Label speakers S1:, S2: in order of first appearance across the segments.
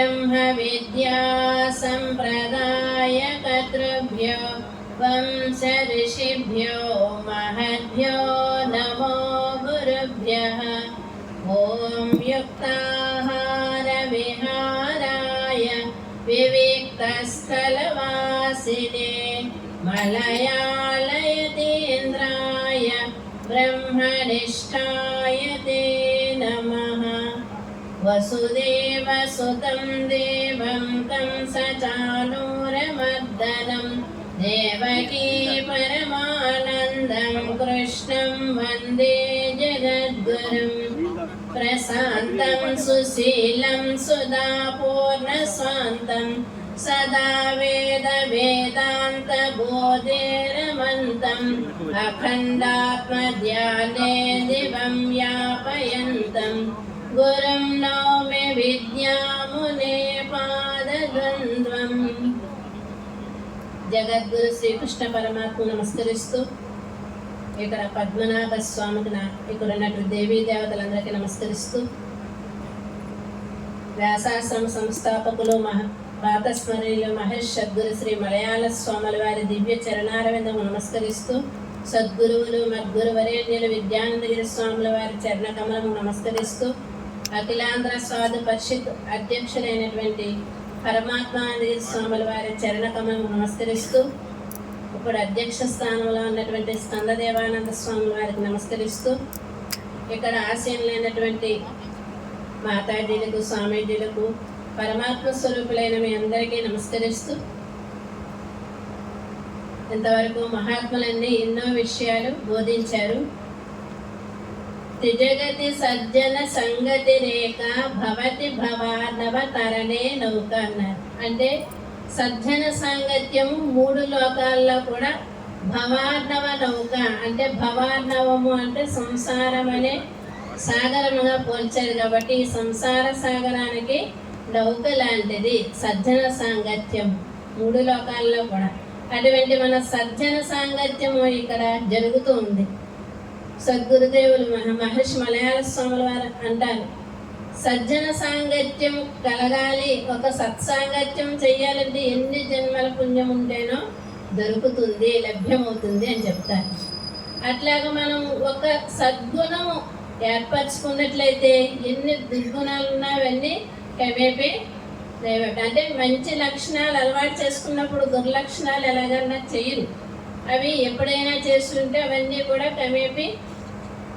S1: ब्रह्म विद्या संप्रदायकर्तृभ्यो वंश ऋषिभ्यो महद्भ्यो नमो गुरुभ्यः। ॐ युक्ताहार विहाराय विविक्तस्थलवासिने मलयालयतीन्द्राय ब्रह्मनिष्ठाय ते नमः। वसुदेवसुतं देवं कंसचाणूरमर्दनं देवकी परमानन्दं कृष्णं वन्दे जगद्गुरुं। प्रशान्तं सुशीलं सुधापूर्णस्वान्तं सदा वेदान्तबोधेरमन्तम् अखण्डात्मध्याने दिवं यापयन्तं गुरुं नौमि विद्यामुने पादद्वन्द्वम्। జగద్గురు శ్రీకృష్ణ పరమాత్మ నమస్కరిస్తూ ఇక్కడ పద్మనాభ స్వామికి ఇక్కడ ఉన్నటువంటి దేవీ దేవతలందరికీ నమస్కరిస్తూ వ్యాసాశ్రమ సంస్థాపకులు పాతస్మరణీయులు మహేష్ సద్గురు శ్రీ మలయాళ స్వాముల వారి దివ్య చరణారవిందము నమస్కరిస్తూ సద్గురువులు మద్గురు వరేణ్యులు విద్యానందగిరి స్వాముల వారి చరణ కమలము నమస్కరిస్తూ అఖిలాంధ్ర స్వాధు పరిషత్ అధ్యక్షులైనటువంటి పరమాత్మానందగిరి స్వాముల వారి చరణ కమలము నమస్కరిస్తూ ఇప్పుడు అధ్యక్ష స్థానంలో ఉన్నటువంటి స్కందదేవానంద స్వాముల వారికి నమస్కరిస్తూ ఇక్కడ ఆశీనులైనటువంటి మాతాజీలకు స్వామీజీలకు పరమాత్మ స్వరూపులైన మీ అందరికీ నమస్కరిస్తూ ఇంతవరకు మహాత్ములన్నీ ఎన్నో విషయాలు బోధించారు. త్రిజగతి సజ్జన సంగతి రేఖ భవతి భవానవ తరణే నౌక అన్నారు. అంటే సజ్జన సాంగత్యము మూడు లోకాల్లో కూడా భవార్ణవ నౌక అంటే భవార్ణవము అంటే సంసారం అనే సాగరముగా పోల్చారు కాబట్టి ఈ సంసార సాగరానికి నౌక లాంటిది సజ్జన సాంగత్యం మూడు లోకాల్లో కూడా. అటువంటి మన సజ్జన సాంగత్యము ఇక్కడ జరుగుతూ ఉంది. సద్గురుదేవులు మహర్షి మలయాళ స్వాముల వారు అంటారు, సజ్జన సాంగత్యం కలగాలి, ఒక సత్సాంగత్యం చెయ్యాలంటే ఎన్ని జన్మల పుణ్యం ఉంటేనో దొరుకుతుంది, లభ్యమవుతుంది అని చెప్తారు. అట్లాగా మనం ఒక సద్గుణము ఏర్పరచుకున్నట్లయితే ఎన్ని దుర్గుణాలు ఉన్నా అవన్నీ కవేపే అంటే మంచి లక్షణాలు అలవాటు చేసుకున్నప్పుడు దుర్లక్షణాలు ఎలాగన్నా చెయ్యరు. అవి ఎప్పుడైనా చేస్తుంటే అవన్నీ కూడా కవేపి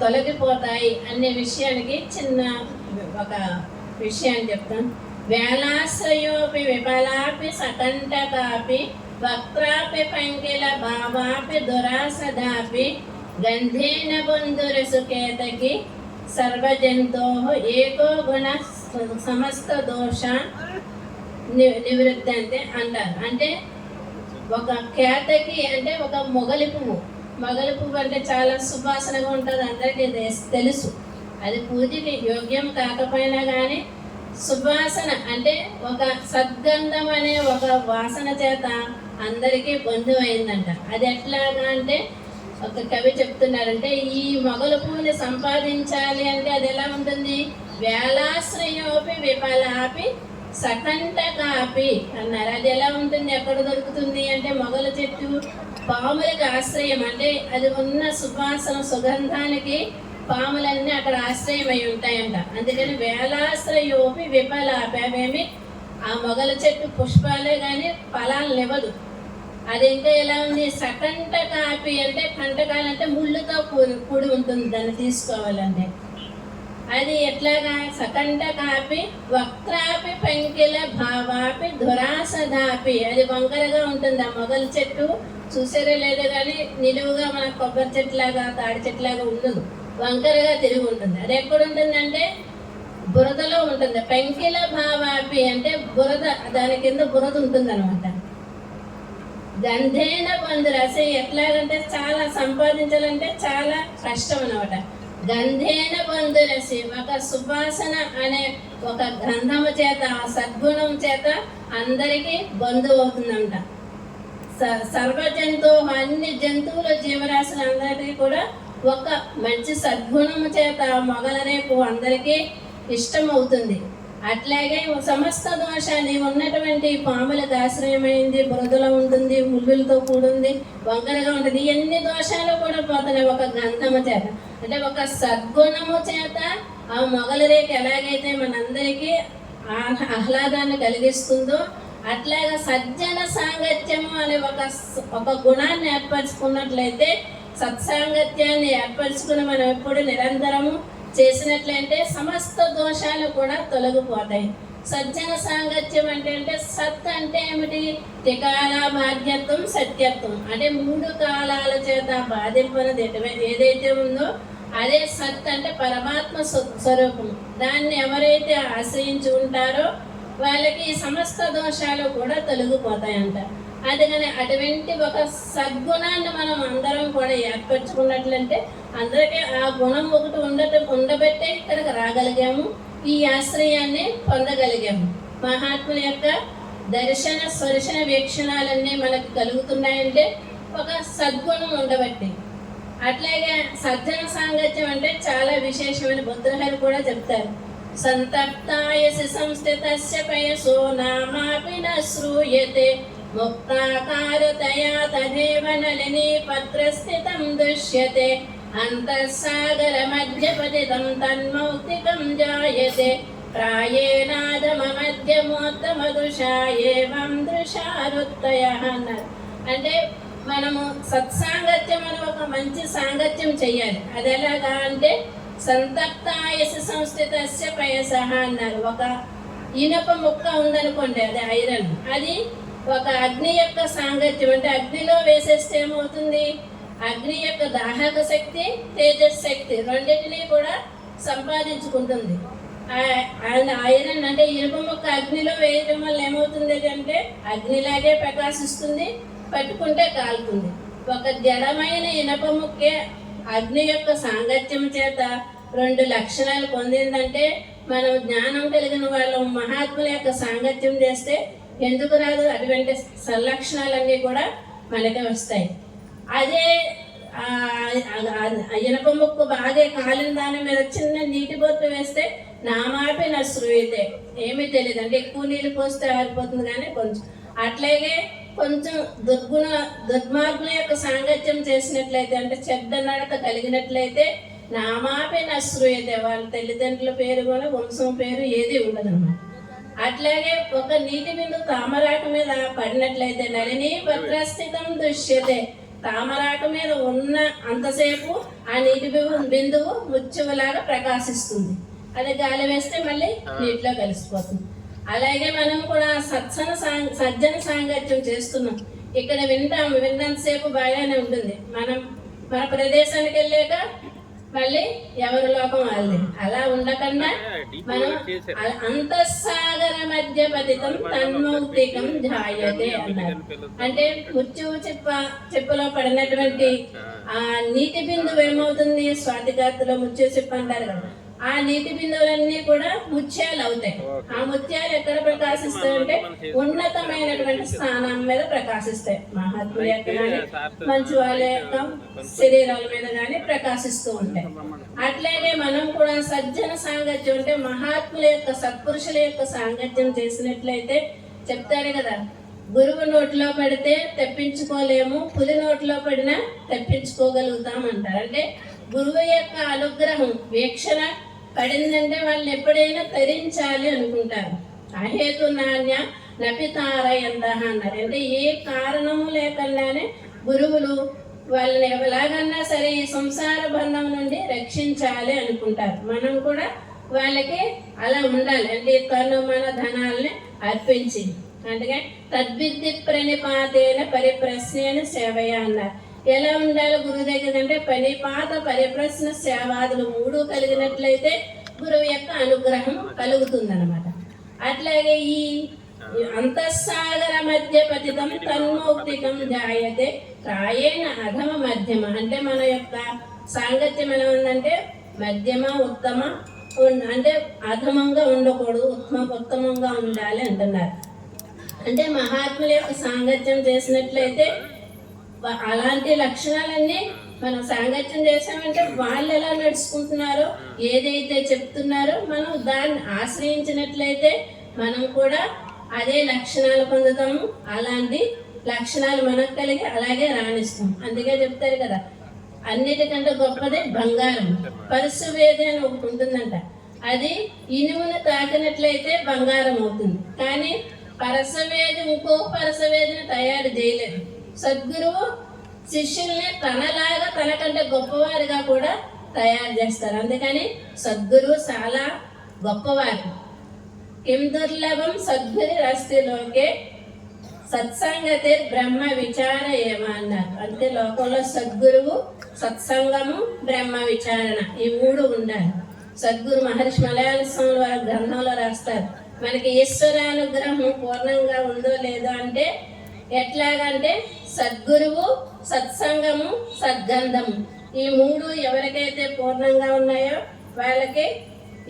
S1: తొలగిపోతాయి అనే విషయానికి చిన్న ఒక విషయాన్ని చెప్తాను. వేలాశ్రయోపి విఫలాపి సకంటకాపి వక్త్రాపి పంకిల భావాపి దురాసదాపి గంధేన బంధురసుకేతకి సర్వజంతో ఏకో గుణ సమస్త దోష నివృత్తి అంటే అంటారు. అంటే ఒక కేతకి అంటే ఒక మొగలి పువ్వు అంటే చాలా సువాసనగా ఉంటుంది, అందరికీ తెలుసు. అది పూజకి యోగ్యం కాకపోయినా కానీ సువాసన అంటే ఒక సద్గంధం అనే ఒక వాసన చేత అందరికీ బంధువు అయిందంట. అది ఎట్లాగా అంటే ఒక కవి చెప్తున్నారంటే ఈ మొగలు పువ్వుని సంపాదించాలి అంటే అది ఎలా ఉంటుంది, వేలాశ్రయోపి విఫలాపి సకంటకాపి అన్నారు. అది ఎలా ఉంటుంది, ఎక్కడ దొరుకుతుంది అంటే మొగల చెట్టు పాములకి ఆశ్రయం, అంటే అది ఉన్న సువాసన సుగంధానికి పాములన్నీ అక్కడ ఆశ్రయం అయి ఉంటాయంట. అందుకని వేలాశ్రయోపి విఫలాపి, అవేమి ఆ మొగల చెట్టు పుష్పాలే కానీ ఫలాలు ఇవ్వదు. అది ఇంకా ఎలా ఉంది, సకంటకాపి అంటే కంటకాలంటే ముళ్ళుతో కూడి ఉంటుంది దాన్ని తీసుకోవాలంటే. అది ఎట్లాగా సకంటకాపి వక్త్రాపి పంకిల భావాపి దురాసదాపి, అది వంకరగా ఉంటుంది. ఆ మొగల చెట్టు చూసారే లేదో కానీ నిలువుగా మన కొబ్బరి చెట్టులాగా తాడి చెట్టులాగా ఉండదు, వంకరగా తిరిగి ఉంటుంది. అది ఎక్కడ ఉంటుందంటే బురదలో ఉంటుంది. పంకిల భావాపి అంటే బురద, దాని కింద బురద ఉంటుంది అనమాట. గంధేన బంధురసి ఎట్లాగంటే చాలా సంపాదించాలంటే చాలా కష్టం అనమాట. గంధేన బంధురసి ఒక సువాసన అనే ఒక గంధము చేత సద్గుణం చేత అందరికీ బంధువు అవుతుందంట. సర్వజంతు అన్ని జంతువుల జీవరాశులు అందరికీ కూడా ఒక మంచి సద్గుణము చేత మొగల రేపు అందరికీ ఇష్టం అవుతుంది. అట్లాగే సమస్త దోషాన్ని ఉన్నటువంటి పాములకు ఆశ్రయమైంది, బురదలో ఉంటుంది, ముళ్ళులతో కూడింది, వంకరగా ఉంటుంది. ఎన్ని దోషాలు కూడా పోతున్నాయి ఒక గంధము చేత. అంటే ఒక సద్గుణము చేత ఆ మొగల రేఖ ఎలాగైతే మనందరికీ ఆహ్లాదాన్ని కలిగిస్తుందో అట్లాగా సజ్జన సాంగత్యము అనే ఒక గుణాన్ని ఏర్పరచుకున్నట్లయితే, సత్సాంగత్యాన్ని ఏర్పరచుకుని మనం ఎప్పుడు నిరంతరము చేసినట్లయితే సమస్త దోషాలు కూడా తొలగిపోతాయి. సజ్జన సాంగత్యం అంటే సత్ అంటే ఏమిటి? త్రికాల బాధ్యత్వం, సత్యత్వం. అంటే 3 కాలాల చేత బాధింపనది ఏదైతే ఉందో అదే సత్. అంటే పరమాత్మ స్వరూపం. దాన్ని ఎవరైతే ఆశ్రయించి ఉంటారో వాళ్ళకి సమస్త దోషాలు కూడా తొలగిపోతాయంట. అందుకని అటువంటి ఒక సద్గుణాన్ని మనం అందరం కూడా ఏర్పరచుకున్నట్లంటే అందరికీ ఆ గుణం ఒకటి ఉండబట్టే ఇక్కడికి రాగలిగాము, ఈ ఆశ్రయాన్ని పొందగలిగాము. మహాత్ముల యొక్క దర్శన స్పర్శన వీక్షణాలన్నీ మనకు కలుగుతున్నాయంటే ఒక సద్గుణం ఉండబట్టి. అట్లాగే సజ్జన సాంగత్యం అంటే చాలా విశేషమైన బుద్ధులు కూడా చెప్తారు. సంతప్తాయసి సంస్థితస్య పయసో నామాపి న శ్రూయతే ముక్తాకారతయా తదేవ నళినీ పత్రస్థితం దృశ్యతే అంతఃసాగర మధ్యపతితం తన్మౌక్తికం జాయతే ప్రాయేనాదమ మధ్యమోత్తమదుషా ఏవం దృశారుత్తయః అన్నారు. అంటే మనము సత్సాంగత్యం అని ఒక మంచి సాంగత్యం చెయ్యాలి. అది ఎలాగా అంటే సంతప్తాయసి సంస్థితస్య పయసః అన్నారు. ఒక ఇనప ముక్క ఉందనుకోండి, అది ఐరన్, అది ఒక అగ్ని యొక్క సాంగత్యం. అంటే అగ్నిలో వేసేస్తే ఏమవుతుంది? అగ్ని యొక్క దాహక శక్తి, తేజస్ శక్తి రెండింటినీ కూడా సంపాదించుకుంటుంది. ఐరన్ అంటే ఇనుప ముక్క అగ్నిలో వేయడం వల్ల ఏమవుతుంది అంటే అగ్నిలాగే ప్రకాశిస్తుంది, పట్టుకుంటే కాలుతుంది. ఒక జడమైన ఇనప ముక్కే అగ్ని యొక్క సాంగత్యం చేత 2 లక్షణాలు పొందిందంటే మనం జ్ఞానం కలిగిన వాళ్ళు మహాత్ముల యొక్క సాంగత్యం చేస్తే ఎందుకు రాదు? అటువంటి సల్లక్షణాలన్నీ కూడా మనకి వస్తాయి. అదే ఇనప ముక్కు బాగా కాలిన దాని మీద చిన్న నీటి బొట్టు వేస్తే నామాపి నా శ్రూయతే, ఏమీ తెలియదు. అంటే ఎక్కువ నీళ్ళు పోస్తే ఆరిపోతుంది, కానీ కొంచెం. అట్లాగే కొంచెం దుర్మార్గుల యొక్క సాంగత్యం చేసినట్లయితే, అంటే చెడ్డ నడత కలిగినట్లయితే నామాపి నా శ్రూయతే, వాళ్ళ తల్లిదండ్రుల పేరు కూడా వంశం పేరు ఏది ఉండదన్నమాట. అట్లాగే ఒక నీటి బిందువు తామరాకు మీద పడినట్లయితే నళినీ పత్రస్థితం దృశ్యతే, తామరాకు మీద ఉన్న అంతసేపు ఆ నీటి బిందువు ముత్యములాగా ప్రకాశిస్తుంది. అది గాలి వేస్తే మళ్ళీ నీటిలో కలిసిపోతుంది. అలాగే మనం కూడా సజ్జన సాంగత్యం చేస్తున్నాం. ఇక్కడ విన్నంతసేపు బాగానే ఉంటుంది. మన ప్రదేశానికి వెళ్ళాక మళ్ళీ ఎవరి లోకం వాళ్ళది. అలా ఉండకుండా మనం అంతఃసాగర మధ్య పతితం తన్మౌక్తికం జాయతే అన్నారు. అంటే ముత్యు చిప్పలో పడినటువంటి ఆ నీటి బిందువు ఏమవుతుంది? స్వాతికార్తలో ముత్యు చిప్ప అంటారు కదా, ఆ నీటి బిందువులన్నీ కూడా ముత్యాలు అవుతాయి. ఆ ముత్యాలు ఎక్కడ ప్రకాశిస్తాయంటే ఉన్నతమైనటువంటి స్థానం మీద ప్రకాశిస్తాయి. మహాత్ముల యొక్క కానీ మంచి వాళ్ళ యొక్క శరీరాల మీద కానీ ప్రకాశిస్తూ ఉంటాయి. అట్లాగే మనం కూడా సజ్జన సాంగత్యం అంటే మహాత్ముల యొక్క సత్పురుషుల యొక్క సాంగత్యం చేసినట్లయితే చెప్తారు కదా, గురువు నోట్లో పడితే తెప్పించుకోలేము, పులి నోట్లో పడినా తెప్పించుకోగలుగుతాం అంటారు. అంటే గురువు యొక్క అనుగ్రహం వీక్షణ పడిందంటే వాళ్ళు ఎప్పుడైనా తరించాలి అనుకుంటారు. అహేతు నాణ్య నపితారయంత అన్నారు. అంటే ఏ కారణము లేకుండానే గురువులు వాళ్ళని ఎలాగన్నా సరే ఈ సంసార బంధం నుండి రక్షించాలి అనుకుంటారు. మనం కూడా వాళ్ళకి అలా ఉండాలి. అంటే తను మన ధనాల్ని అర్పించి, అందుకే తద్విద్ది ప్రణిపాతేన పరిప్రశ్నేన సేవయ అన్నారు. ఎలా ఉండాలి గురువు దగ్గర అంటే పనిపాత పరిప్రశ్న సేవాదులు 3 కలిగినట్లయితే గురువు యొక్క అనుగ్రహం కలుగుతుందన్నమాట. అట్లాగే ఈ అంతఃసాగర మధ్య పతితం తన్మౌక్తికం జాయతే ప్రాయేణ అధమ మధ్యమ. అంటే మన యొక్క సాంగత్యం ఎలా ఉందంటే మధ్యమ ఉత్తమ, అంటే అధమంగా ఉండకూడదు, ఉత్తమంగా ఉండాలి అంటున్నారు. అంటే మహాత్ముల యొక్క సాంగత్యం చేసినట్లయితే అలాంటి లక్షణాలన్నీ మనం సాంగత్యం చేసామంటే వాళ్ళు ఎలా నడుచుకుంటున్నారో, ఏదైతే చెప్తున్నారో మనం దాన్ని ఆశ్రయించినట్లయితే మనం కూడా అదే లక్షణాలు పొందుతాము. అలాంటి లక్షణాలు మనకు కలిగి అలాగే రాణిస్తాం. అందుకే చెప్తారు కదా, అన్నిటికంటే గొప్పదే బంగారం. పరశువేది అని ఒకటి ఉంటుందంట, అది ఇనుమును తాకినట్లయితే బంగారం అవుతుంది. కానీ పరశువేది ఇంకో పరశువేదిని తయారు చేయలేదు. సద్గురువు శిష్యుల్ని తనలాగా తనకంటే గొప్పవారిగా కూడా తయారు చేస్తారు. అందుకని సద్గురువు చాలా గొప్పవారు. కిం దుర్లభం సద్గురి రస్తిలోకే సత్సంగతే బ్రహ్మ విచార ఏమ అన్నారు. అంటే లోకంలో సద్గురువు, సత్సంగము, బ్రహ్మ విచారణ ఈ మూడు ఉండాలి. సద్గురు మహర్షి మలయాళ స్వామి వారి గ్రంథంలో రాస్తారు, మనకి ఈశ్వరానుగ్రహం పూర్ణంగా ఉందో లేదో అంటే ఎట్లాగంటే సద్గురువు, సత్సంగము, సద్గంధము ఈ మూడు ఎవరికైతే పూర్ణంగా ఉన్నాయో వాళ్ళకి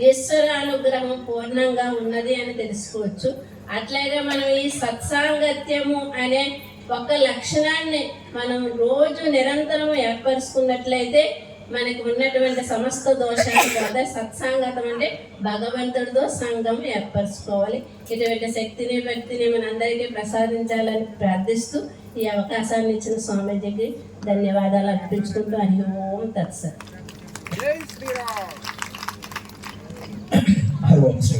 S1: ఈశ్వరానుగ్రహం పూర్ణంగా ఉన్నది అని తెలుసుకోవచ్చు. అట్లాగే మనం ఈ సత్సాంగత్యము అనే ఒక లక్షణాన్ని మనం రోజు నిరంతరం ఏర్పరుచుకున్నట్లయితే మనకి ఉన్నటువంటి సమస్త దోషాలు పోతే. సత్సాంగతం అంటే భగవంతుడితో సంఘం ఏర్పరచుకోవాలి. ఇటువంటి శక్తిని భక్తిని మనందరికీ ప్రసాదించాలని ప్రార్థిస్తూ ఈ అవకాశాన్ని ఇచ్చిన స్వామీజీకి ధన్యవాదాలు అర్పించుకుంటూ హరి ఓం తత్సత్.